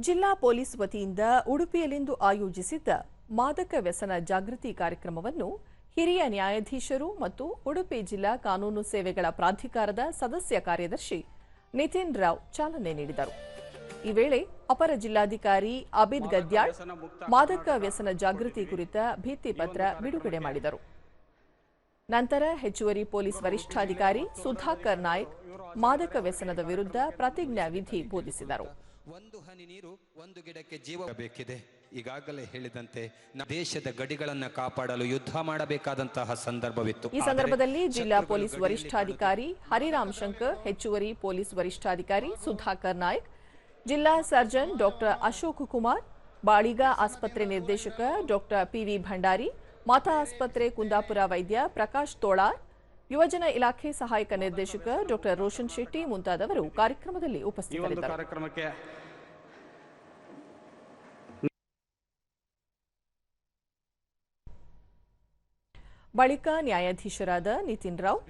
ಜಿಲ್ಲಾ ಪೊಲೀಸ್ ವತಿಯಿಂದ ಉಡುಪಿಯಲ್ಲಿಂದು ಆಯೋಜಿಸಿದ್ದ ಮಾದಕ ವ್ಯಸನ ಜಾಗೃತಿ ಕಾರ್ಯಕ್ರಮವನ್ನು ಹಿರಿಯ ನ್ಯಾಯಾಧೀಶರು ಮತ್ತು ಉಡುಪಿ ಜಿಲ್ಲಾ ಕಾನೂನು ಸೇವೆಗಳ ಪ್ರಾಧಿಕಾರದ ಸದಸ್ಯ ಕಾರ್ಯದರ್ಶಿ ನಿತಿನ್ ರಾವ್ ಚಾಲನೆ ನೀಡಿದರು. ಈ ವೇಳೆ ಅಪರ ಜಿಲ್ಲಾಧಿಕಾರಿ ಅಬಿದ್ ಗದ್ಯಾಳ್ ಮಾದಕ ವ್ಯಸನ ಜಾಗೃತಿ ಕುರಿತ ಭಿತ್ತಿಪತ್ರ ಬಿಡುಗಡೆ ಮಾಡಿದರು. ನಂತರ ಹೆಚ್ಚುವರಿ ಪೊಲೀಸ್ ವರಿಷ್ಠಾಧಿಕಾರಿ ಸುಧಾಕರ್ ನಾಯ್ಕ್ ಮಾದಕ ವ್ಯಸನದ ವಿರುದ್ಧ ಪ್ರತಿಜ್ಞಾ ವಿಧಿ ಬೋಧಿಸಿದರು. ಒಂದು ಹನಿ ನೀರು ಒಂದು ಗಿಡಕ್ಕೆ ಜೀವ ಬೇಕಿದೆ. ಈಗಾಗಲೇ ಹೇಳಿದಂತೆ ದೇಶದ ಗಡಿಗಳನ್ನು ಕಾಪಾಡಲು ಯುದ್ಧ ಮಾಡಬೇಕಾದಂತಹ ಸಂದರ್ಭವಿತ್ತು. ಈ ಸಂದರ್ಭದಲ್ಲಿ ಜಿಲ್ಲಾ ಪೊಲೀಸ್ ವರಿಷ್ಠಾಧಿಕಾರಿ ಹರಿರಾಮ್ ಶಂಕರ್, ಹೆಚ್ಚುವರಿ ಪೊಲೀಸ್ ವರಿಷ್ಠಾಧಿಕಾರಿ ಸುಧಾಕರ್ ನಾಯ್ಕ್, ಜಿಲ್ಲಾ ಸರ್ಜನ್ ಡಾಕ್ಟರ್ ಅಶೋಕ್ ಕುಮಾರ್, ಬಾಳಿಗ ಆಸ್ಪತ್ರೆ ನಿರ್ದೇಶಕ ಡಾಕ್ಟರ್ ಪಿವಿ ಭಂಡಾರಿ, ಮಾತಾ ಆಸ್ಪತ್ರೆ ಕುಂದಾಪುರ ವೈದ್ಯ ಪ್ರಕಾಶ್ ತೋಳಾರ್, ಯುವಜನ ಇಲಾಖೆ ಸಹಾಯಕ ನಿರ್ದೇಶಕ ಡಾಕ್ಟರ್ ರೋಷನ್ ಶೆಟ್ಟಿ ಮುಂತಾದವರು ಕಾರ್ಯಕ್ರಮದಲ್ಲಿ ಉಪಸ್ಥಿತರಿದ್ದರು. ಬಳಿಕ ನ್ಯಾಯಾಧೀಶರಾದ ನಿತಿನ್ ರಾವ್,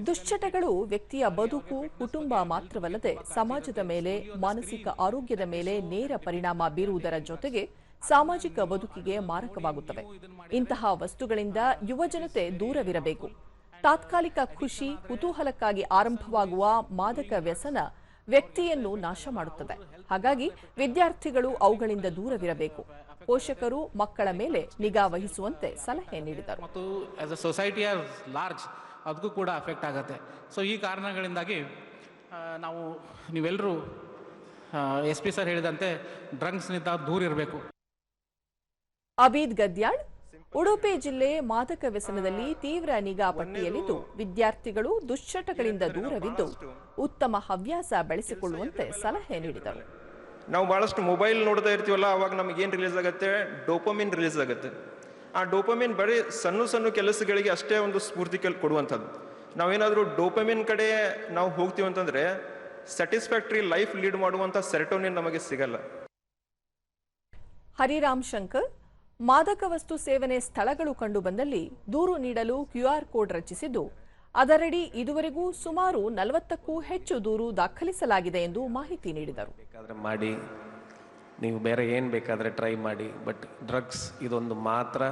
ದುಶ್ಚಟಗಳು ವ್ಯಕ್ತಿಯ ಬದುಕು, ಕುಟುಂಬ ಮಾತ್ರವಲ್ಲದೆ ಸಮಾಜದ ಮೇಲೆ, ಮಾನಸಿಕ ಆರೋಗ್ಯದ ಮೇಲೆ ನೇರ ಪರಿಣಾಮ ಬೀರುವುದರ ಜೊತೆಗೆ ಸಾಮಾಜಿಕ ಬದುಕಿಗೆ ಮಾರಕವಾಗುತ್ತವೆ. ಇಂತಹ ವಸ್ತುಗಳಿಂದ ಯುವಜನತೆ ದೂರವಿರಬೇಕು. ತಾತ್ಕಾಲಿಕ ಖುಷಿ, ಕುತೂಹಲಕ್ಕಾಗಿ ಆರಂಭವಾಗುವ ಮಾದಕ ವ್ಯಸನ ವ್ಯಕ್ತಿಯನ್ನು ನಾಶ ಮಾಡುತ್ತದೆ. ಹಾಗಾಗಿ ವಿದ್ಯಾರ್ಥಿಗಳು ಅವುಗಳಿಂದ ದೂರವಿರಬೇಕು. ಪೋಷಕರು ಮಕ್ಕಳ ಮೇಲೆ ನಿಗಾ ವಹಿಸುವಂತೆ ಸಲಹೆ ನೀಡಿದರು. ಮತ್ತು ಆಸ್ ಅ ಸೊಸೈಟಿ ಲಾರ್ಜ್ ಅದಕ್ಕೂ ಕೂಡ ಅಫೆಕ್ಟ್ ಆಗುತ್ತೆ. ಸೊ ಈ ಕಾರಣಗಳಿಂದಾಗಿ ನೀವೆಲ್ಲರೂ SP ಸರ್ ಹೇಳಿದಂತೆ ಡ್ರಗ್ಸ್ನಿಂದ ದೂರ ಇರಬೇಕು. ಅಬೀದ್ ಗದ್ಯಾಳ್, ಉಡುಪಿ ಜಿಲ್ಲೆ ಮಾದಕ ವ್ಯಸನದಲ್ಲಿ ತೀವ್ರ ನಿಗಾ ಪಟ್ಟಿಯಲ್ಲಿದ್ದು ವಿದ್ಯಾರ್ಥಿಗಳು ದುಶ್ಚಟಗಳಿಂದ ದೂರವಿದ್ದು ಉತ್ತಮ ಹವ್ಯಾಸ ಬೆಳೆಸಿಕೊಳ್ಳುವಂತೆ ಸಲಹೆ ನೀಡಿದರು. ನಾವು ಭಾಳಷ್ಟು ಮೊಬೈಲ್ ನೋಡ್ತಾ ಇರ್ತೀವಲ್ಲ, ಅವಾಗ ನಮಗೇನು ರಿಲೀಸ್ ಆಗುತ್ತೆ? ಡೋಪಮಿನ್ ರಿಲೀಸ್ ಆಗುತ್ತೆ. ಆ ಡೋಪಮಿನ್ ಬರೀ ಸಣ್ಣ ಸಣ್ಣ ಕೆಲಸಗಳಿಗೆ ಅಷ್ಟೇ ಒಂದು ಸ್ಫೂರ್ತಿ ಕೊಡುವಂಥದ್ದು. ನಾವೇನಾದರೂ ಡೋಪಮಿನ್ ಕಡೆ ನಾವು ಹೋಗ್ತೀವಿ ಅಂತಂದರೆ ಸ್ಯಾಟಿಸ್ಫ್ಯಾಕ್ಟರಿ ಲೈಫ್ ಲೀಡ್ ಮಾಡುವಂಥ ಸೆರೋಟೋನಿನ್ ನಮಗೆ ಸಿಗಲ್ಲ. ಹರಿರಾಮ್ ಶಂಕರ್, ಮಾದಕ ವಸ್ತು ಸೇವನೆ ಸ್ಥಳಗಳು ಕಂಡುಬಂದಲ್ಲಿ ದೂರು ನೀಡಲು QR ಕೋಡ್ ರಚಿಸಿದ್ದು ಅದರಡಿ ಇದುವರೆಗೂ ಸುಮಾರು 40ಕ್ಕೂ ಹೆಚ್ಚು ದೂರು ದಾಖಲಿಸಲಾಗಿದೆ ಎಂದು ಮಾಹಿತಿ ನೀಡಿದರು. ಮಾಡಿ ನೀವು ಬೇರೆ ಏನು ಬೇಕಾದರೆ ಟ್ರೈ ಮಾಡಿ, ಬಟ್ ಡ್ರಗ್ಸ್ ಇದೊಂದು ಮಾತ್ರ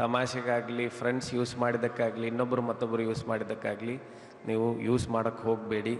ತಮಾಷೆಗಾಗಲಿ, ಫ್ರೆಂಡ್ಸ್ ಯೂಸ್ ಮಾಡಿದ್ದಕ್ಕಾಗಲಿ, ಇನ್ನೊಬ್ಬರು ಮತ್ತೊಬ್ಬರು ಯೂಸ್ ಮಾಡಿದ್ದಕ್ಕಾಗಲಿ ನೀವು ಯೂಸ್ ಮಾಡೋಕ್ಕೆ ಹೋಗಬೇಡಿ.